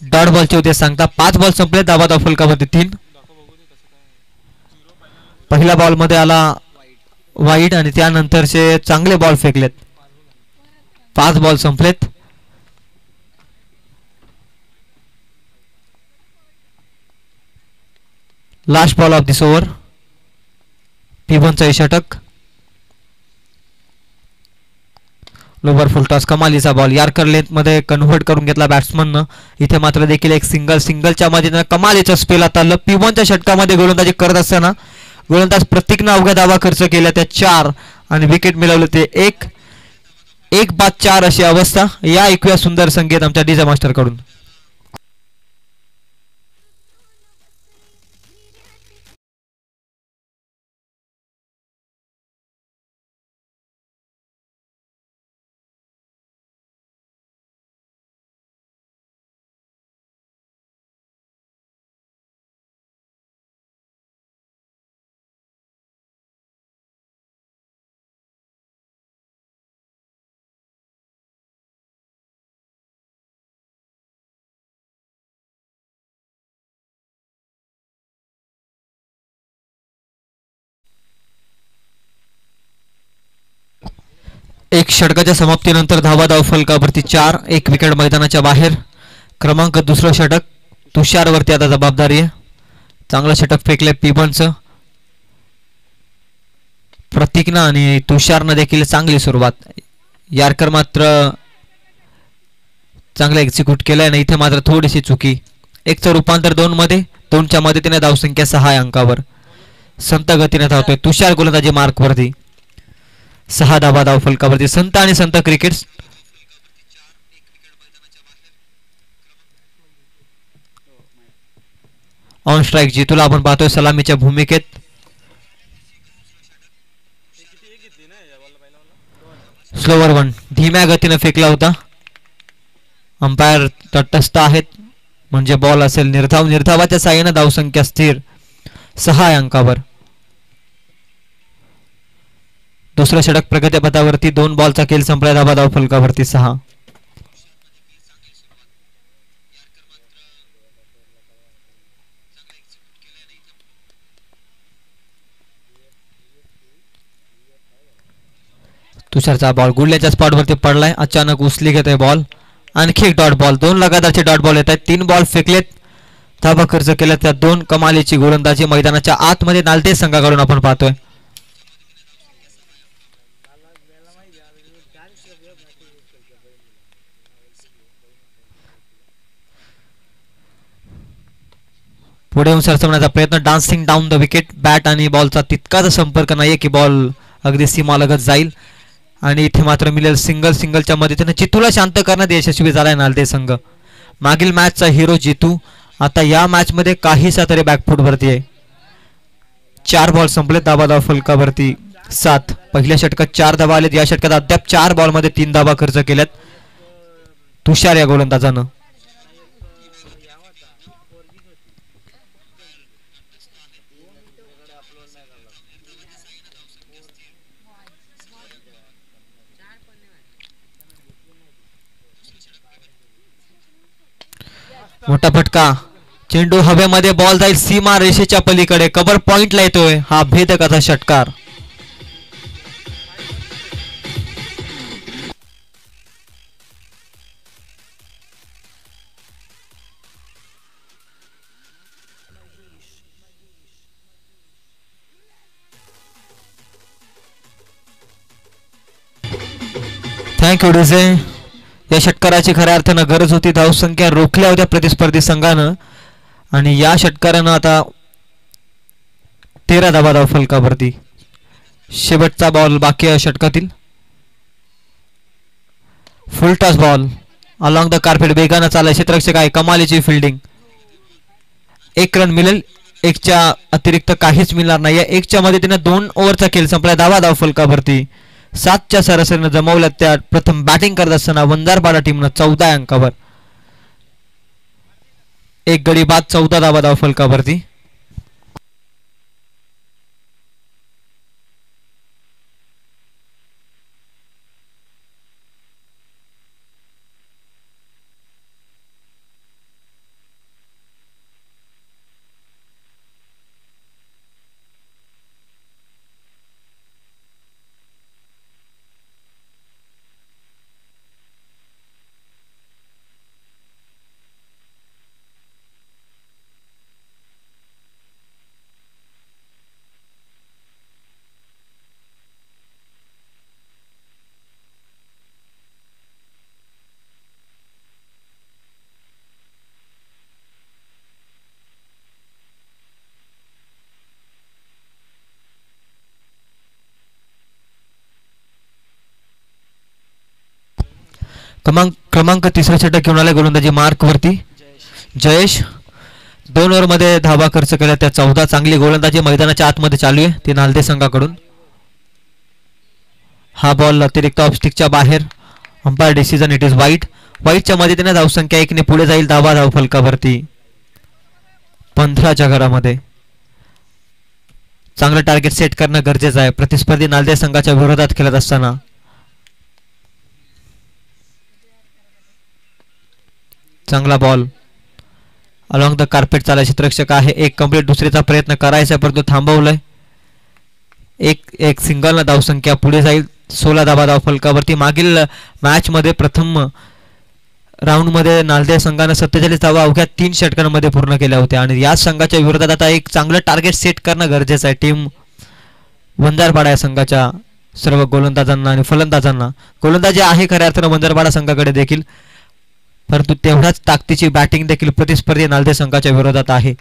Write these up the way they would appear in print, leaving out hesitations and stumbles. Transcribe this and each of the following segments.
Dot बॉलचे उद्देश सांगता. 5 ball संपले. धावा धाव फलकावरती 3. पहिल्या बॉलमध्ये आला वाईट आणि त्यानंतरचे चांगले बॉल फेकलेत. 5 बॉल संपलेत. Last ball of this over. P1चा षटक. लोवर फुल टॉस कमालीचा बॉल यार्कर लेंथ मध्ये कन्व्हर्ट करून घेतला बॅट्समननं. इथे मात्र देखील एक सिंगलच्या मधीनं कमालीचं स्पेल आता आलं. P1च्या षटकामध्ये गोलंदाजी करत असताना गोलंदाज प्रत्येकनं अवघ्या धावा खर्च केल्या त्या 4 आणि विकेट मिळवले ते 1 बाद 4 अशी अवस्था. या ऐकूया सुंदर संकेत आमच्या डीजे मास्टर कडून. एक षटकाच्या समाप्तीनंतर धावा धाव फलकावरती 4. 1 विकेट मैदानाच्या बाहेर. क्रमांक 2 षटक तुषारवरती आता जबाबदारी आहे. चांगलं षटक फेकले P1चं. प्रतीकनं आणि तुषारनं देखील चांगली सुरुवात. यार्कर मात्र चांगलं एक्झिक्यूट केलंय आणि इथे मात्र थोडीशी चुकी. 1चं रूपांतर 2 मध्ये. 2च्या मदतीने धावसंख्या 6 अंकावर. संत गतीने धावतोय तुषार गोलंदाजी मार्कवरती. 6 धावा धाव फलकावरती. संत आणि संत क्रिकेट्स. ऑन स्ट्राईक जितूला आपण पाहतोय सलामीच्या भूमिकेत. स्लोवर वन धीम्या गतीने फेकला होता. अंपायर तटस्थ आहेत म्हणजे बॉल असेल निर्धाव. निर्धावाच्या साह्याने धावसंख्या स्थिर 6 अंकावर. दुसरा षटक प्रगतीपथावरती. 2 बॉलचा खेळ संपला. धावा धाव फलकावरती 6. तुषारचा बॉल गुडल्याच्या स्पॉटवरती पडलाय. अचानक उचली घेतोय बॉल. आणखी एक डॉट बॉल. 2 लगातारचे डॉट बॉल येत आहेत. 3 बॉल फेकलेत. धावा खर्च केल्या त्या 2 कमालीची गोलंदाजी मैदानाच्या आतमध्ये नालते संघाकडून आपण पाहतोय. पुढे येऊन सरसवण्याचा प्रयत्न. Dancing down the wicket. Bat आणि बॉलचा तितकाच संपर्क नाहीये की बॉल अगदी सीमालगत जाईल. आणि इथे मात्र मिळेल सिंगलच्या मदतीने जितूला शांत करण्यात यशस्वी झालाय नालदे संघ. मागील मॅचचा हिरो जितू आता या मॅच मध्ये काहीसा तरी बॅकफूट वरती आहे. 4 बॉल संपले. धावा धाव फलकावरती 7. पहिल्या षटकात 4 धावा आलेत. या षटकात अद्याप 4 बॉल मध्ये 3 धावा खर्च केल्यात तुषार या गोलंदाजानं. मोठा फटका. चेंडू हवेमध्ये. बॉल जाईल सीमा रेषेच्या पलीकडे. कव्हर पॉइंटला येतोय. हा भेदकाचा षटकार. Thank you DJ. या षटकाराची खऱ्या अर्थानं गरज होती. धावसंख्या रोखल्या होत्या प्रतिस्पर्धी संघानं आणि या षटकारानं आता 13 धावा धाव फलकावरती. शेवटचा बॉल बाकी आहे षटकातील. Full toss ball along the carpet. वेगानं चालय क्षेत्ररक्षक आहे. कमालीची फिल्डिंग. 1 रन मिळेल. 1च्या अतिरिक्त काहीच मिळणार नाही. 1च्या मदतीने 2 ओव्हरचा खेळ संपला. धावा धाव फलकावरती 7च्या सरासरीनं जमवल्या त्या. प्रथम बॅटिंग करत असताना वंजारपाडा टीमनं 14 अंकावर. 1 गडी बाद. 14 धावा धाव फलकावरती. क्रमांक तिसरा षटक घेऊन आलाय गोलंदाजी मार्क वरती जयेश. 2 ओव्हरमध्ये धावा खर्च केल्या त्या 14. चांगली गोलंदाजी मैदानाच्या आतमध्ये चालू आहे ती नालदे संघाकडून. हा बॉल अतिरिक्त ऑफस्टिकच्या बाहेर. Umpire decision it is wide. वाईटच्या मदतीने धावसंख्या 1 ने पुढे जाईल. धाव फलकावरती 15च्या घरामध्ये. चांगलं टार्गेट सेट करणं गरजेचं आहे प्रतिस्पर्धी नालदे संघाच्या विरोधात खेळत असताना. चांगला बॉल अलॉंग द कार्पेट चालला. क्षेत्ररक्षक आहे. एक कंप्लीट दुसरीचा प्रयत्न करायचा परंतु थांबवलंय. एक सिंगल धावसंख्या पुढे जाईल. 16 धाव फलकावरती. मागील मॅच मध्ये प्रथम राऊंड मध्ये नालदे संघाने 47 धावा अवघ्या 3 षटकांमध्ये पूर्ण केल्या होत्या आणि याच संघाच्या विरोधात आता एक चांगलं टार्गेट सेट करणं गरजेचं आहे. टीम वंजारपाडा या संघाच्या सर्व गोलंदाजांना आणि फलंदाजांना. गोलंदाजी आहे खऱ्या अर्थानं वंजारपाडा संघाकडे देखील परंतु तेवढाच ताकदीची बॅटिंग देखील प्रतिस्पर्धी नालदे संघाच्या विरोधात आहे.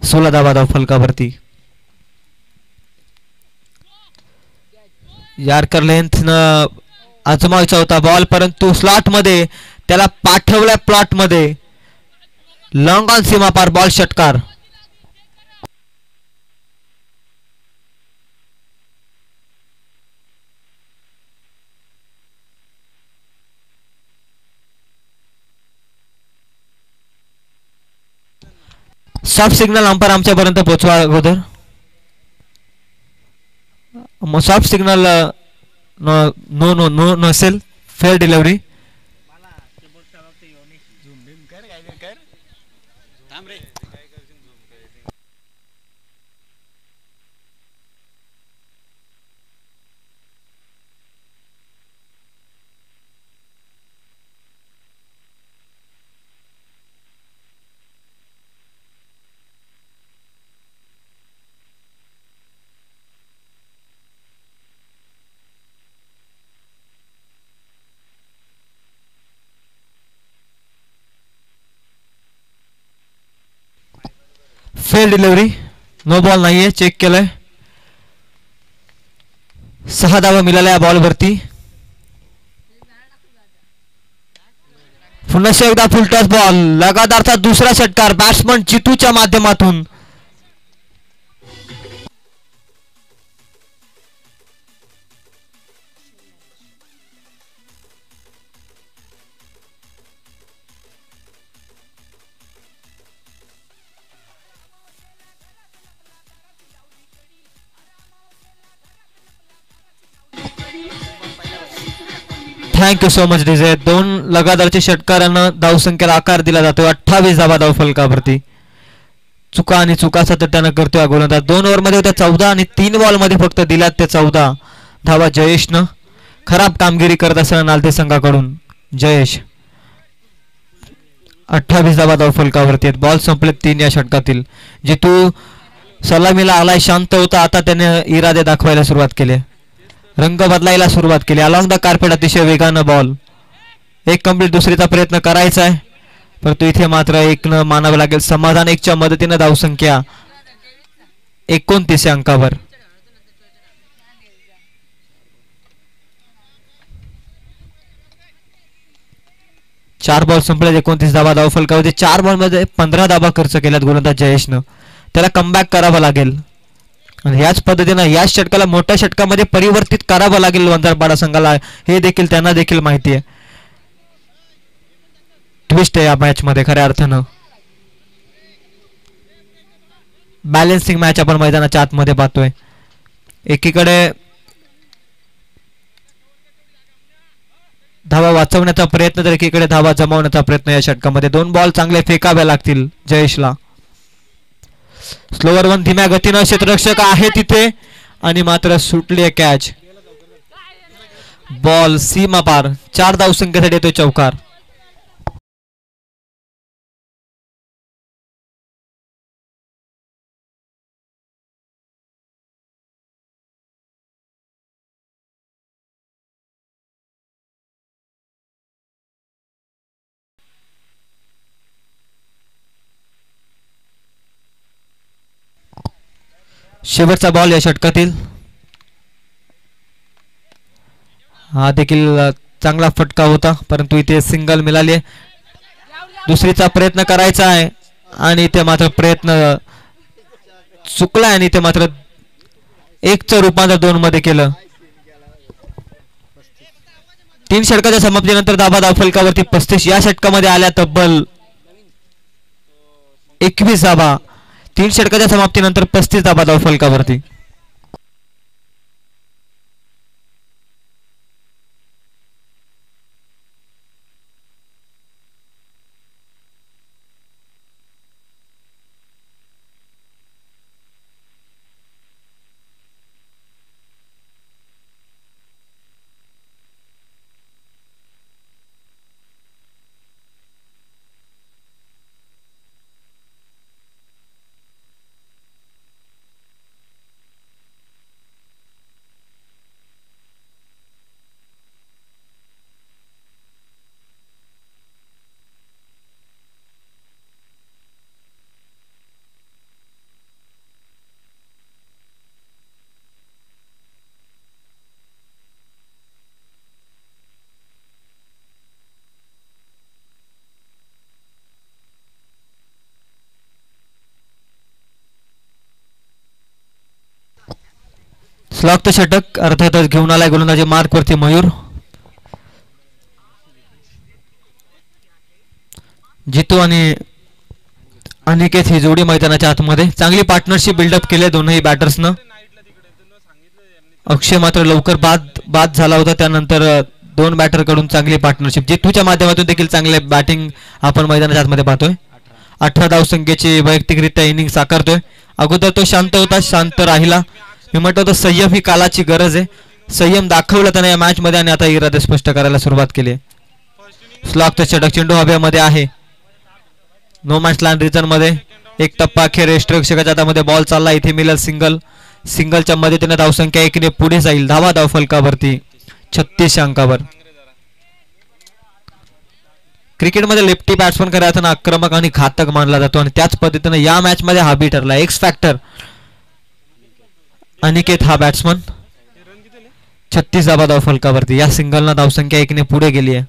16 धाव फलकावरती. यार्कर लेंथ आजमावायचा होता बॉल परंतु स्लॉट मध्ये त्याला पाठवल्या प्लॉट मध्ये. लॉंग ऑन सीमा पार बॉल षटकार. सॉफ्ट सिग्नल अंपायर आमच्यापर्यंत पोहोचवा अगोदर. सॉफ्ट सिग्नल नो नसेल. Fair delivery. Fail delivery. No ball नाहीये. चेक केलंय. 6 धावा मिळाल्या या बॉलवरती. पुन्हा एकदा फुल टॉस बॉल. लगातारचा दुसरा षटकार बॅट्समन चितूच्या माध्यमातून. Thank you so much DJ. 2 लगातारच्या षटकारांना धावसंख्येला आकार दिला जातोय. 28 धावा फलकावरती. चुका आणि चुका सातत्यानं करतोय गोलंदाज. 2 ओव्हरमध्ये होत्या 14 आणि 3 बॉलमध्ये फक्त दिल्यात ते 14 धावा जयेशनं. खराब कामगिरी करत असताना नालदे संघाकडून जयेश. 28 धावा फलकावरती आहेत. बॉल संपले 3 या षटकातील. जितू सलामीला आलाय शांत होता. आता त्याने इरादे दाखवायला सुरुवात केली. रंग बदलायला सुरुवात केली. अलॉंग द कार्पेट अतिशय वेगानं बॉल. एक कंप्लीट दुसरीचा प्रयत्न करायचा आहे परंतु इथे मात्र 1 न मानावं लागेल. समाधान 1च्या मदतीने धावसंख्या 29 अंकावर. चार बॉल संपले. 29 धावा फलकावरती. 4 बॉलमध्ये 15 धावा खर्च केल्यात गोलंदाज जयेशनं. त्याला कमबॅक करावं लागेल आणि याच पद्धतीने याच षटकाला मोठ्या षटकामध्ये परिवर्तित करावं लागेल वंजारपाडा संघाला. हे देखील त्यांना देखील माहिती आहे. ट्विस्ट आहे या मॅच मध्ये खऱ्या अर्थानं. बॅलेन्सिंग मॅच आपण मैदानाच्या आतमध्ये पाहतोय. एकीकडे धावा वाचवण्याचा प्रयत्न तर एकीकडे धावा जमावण्याचा प्रयत्न या षटकामध्ये. 2 बॉल चांगले फेकावे लागतील जयेशला. स्लोवर 1 धीम्या गतीनं क्षेत्ररक्षक आहे तिथे आणि मात्र सुटली कॅच. बॉल सीमा पार. 4 धावसंख्येसाठी येतोय चौकार. शेवटचा बॉल या षटकातील. हा देखील चांगला फटका होता परंतु इथे सिंगल मिळाली. दुसरीचा प्रयत्न करायचा आहे आणि इथे मात्र प्रयत्न चुकला आणि इथे मात्र एकचं रूपांतर 2 मध्ये केलं. 3 षटकाच्या समाप्तीनंतर धावा फलकावरती 35. या षटकामध्ये आल्या तब्बल 21 धावा. 3 षटकाच्या समाप्तीनंतर 35 धावा फलकावरती. स्लॉगचं षटक अर्थातच घेऊन आलाय गोलंदाजी मार्क वरती मयूर. जितू आणि अनिकेत ही जोडी मैदानाच्या आतमध्ये चांगली पार्टनरशिप बिल्डअप केली दोनही बॅटर्सनं. अक्षय मात्र लवकर बाद झाला होता त्यानंतर 2 बॅटर कडून चांगली पार्टनरशिप. जितूच्या माध्यमातून देखील चांगले बॅटिंग आपण मैदानाच्या आतमध्ये पाहतोय. 18 धावसंख्येची वैयक्तिकरित्या इनिंग साकारतोय. अगोदर तो शांत होता, शांत राहिला. मी म्हणतो तर संयम ही कालाची गरज आहे. संयम दाखवला त्याने या मॅच मध्ये आणि आता इरादे स्पष्ट करायला सुरुवात केली. स्लॉगचं षटक चेंडू हवेमध्ये आहे. नो मॅच लँड रिजन मध्ये एक टप्पा अखेर यष्टीरक्षकाच्या हातामध्ये बॉल चालला. इथे मिळेल सिंगल. सिंगलच्या मदतीने धावसंख्या 1 ने पुढे जाईल. धाव फलकावरती 36 अंकावर. क्रिकेटमध्ये लेफ्टी बॅट्समन करायचा आक्रमक आणि घातक मानला जातो आणि त्याच पद्धतीने या मॅच मध्ये हा बी ठरला. एक्स फॅक्टर अनिकेत हा बॅट्समन. 36 धावा फलकावरती. या सिंगलना धावसंख्या 1 ने पुढे गेली आहे.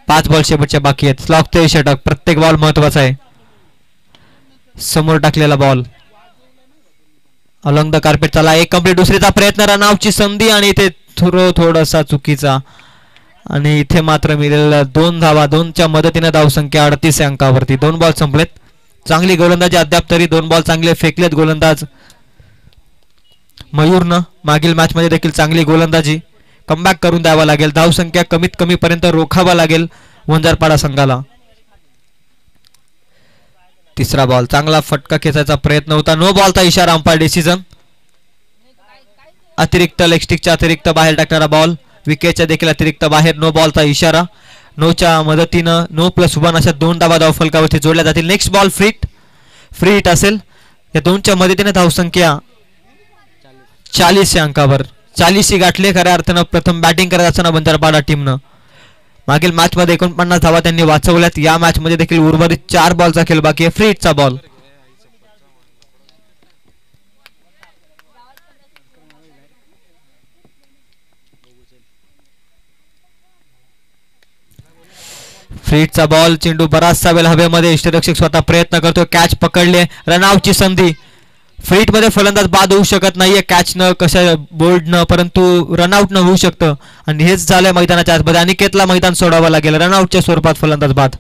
5 बॉल शेवटच्या बाकी आहेत. स्लॉगचे षटक. प्रत्येक बॉल महत्वाचा आहे. समोर टाकलेला बॉल अलॉंग द कार्पेट चला. एक कंप्लीट. दुसरीचा प्रयत्न. रनआउटची संधी आणि इथे थोडासा चुकीचा आणि इथे मात्र मिळालेल्या 2 धावा. 2च्या मदतीने धावसंख्या 38 अंकावरती. 2 बॉल संपलेत. चांगली गोलंदाजी अद्याप तरी. 2 बॉल चांगले फेकलेत गोलंदाज मयूरनं. मागील मॅच मध्ये देखील चांगली गोलंदाजी. कमबॅक करून द्यावा लागेल. धावसंख्या कमीत कमी पर्यंत रोखावा लागेल वंजारपाडा संघाला. तिसरा बॉल. चांगला फटका खेचायचा प्रयत्न होता. नो बॉलचा इशारा. Umpire decision. अतिरिक्त लेग स्टिकच्या अतिरिक्त बाहेर टाकणारा बॉल. विकेटच्या देखील अतिरिक्त बाहेर. नो बॉलचा इशारा. नोच्या मदतीनं नो +1 अशा 2 धावा फलकावरती जोडल्या जातील. नेक्स्ट बॉल फ्री हिट असेल. या 2च्या मदतीने धावसंख्या 40 अंकावर. 40 गाठले खऱ्या अर्थानं. प्रथम बॅटिंग करत असताना बंजारपाडा टीमनं मागील मॅच मध्ये 49 धावा त्यांनी वाचवल्यात. या मॅच मध्ये देखील उर्वरित 4 बॉलचा खेळ बाकी आहे. फ्री हिटचा बॉल. फ्री हिटचा बॉल. चेंडू बराचसा वेळ हवेमध्ये. इष्टरक्षक स्वतः प्रयत्न करतो. कॅच पकडले. रनआउटची संधी. फ्रीट मध्ये फलंदाज बाद होऊ शकत नाहीये. कॅच न कशा बोल्ड न परंतु रनआउट न होऊ शकतं आणि हेच झालंय मैदानाच्या आतमध्ये. अनिकेतला मैदान सोडावं लागेल. रनआउटच्या स्वरूपात फलंदाज बाद.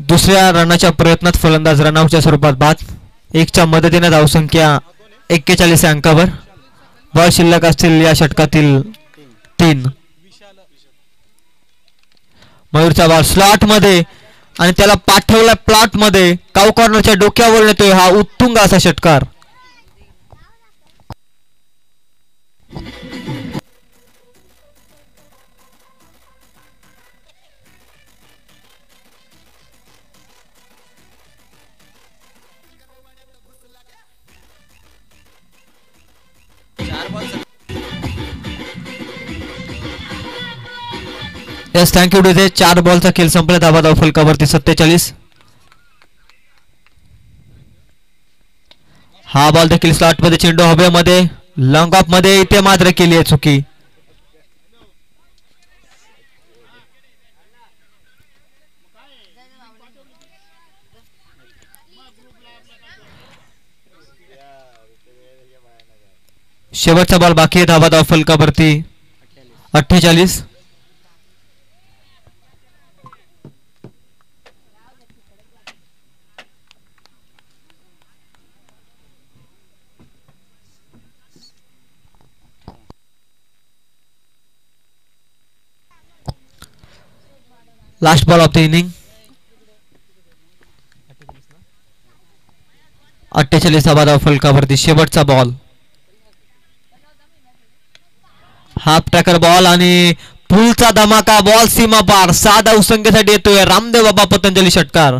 दुसऱ्या रनाच्या प्रयत्नात फलंदाज रनआउटच्या स्वरूपात बाद. 1च्या मदतीने धावसंख्या 41 अंकावर. बॉल शिल्लक असतील या षटकातील 3. मयूरचा बॉल स्लॉट मध्ये आणि त्याला पाठवला प्लॉट मध्ये. काऊ कॉर्नरच्या डोक्यावर येतोय हा उत्तुंग असा षटकार. Yes thank you DJ. 4 बॉलचा खेळ संपला. धाबा धाव फलकावरती 47. हा बॉल देखील स्लॉट मध्ये, चेंडू हवेमध्ये, लॉंग ऑफ मध्ये. इथे मात्र केली आहे चुकी. शेवटचा बॉल बाकी आहे. धाबा धाव फलकावरती 48. Last ball of the inning. 48 धाबा धाव फलकावरती शेवटचा बॉल. हाफ ट्रॅकर बॉल आणि पुलचा धमाका. बॉल सीमा पार. 6 धावसंख्येसाठी येतोय रामदेव बाबा पतंजली षटकार.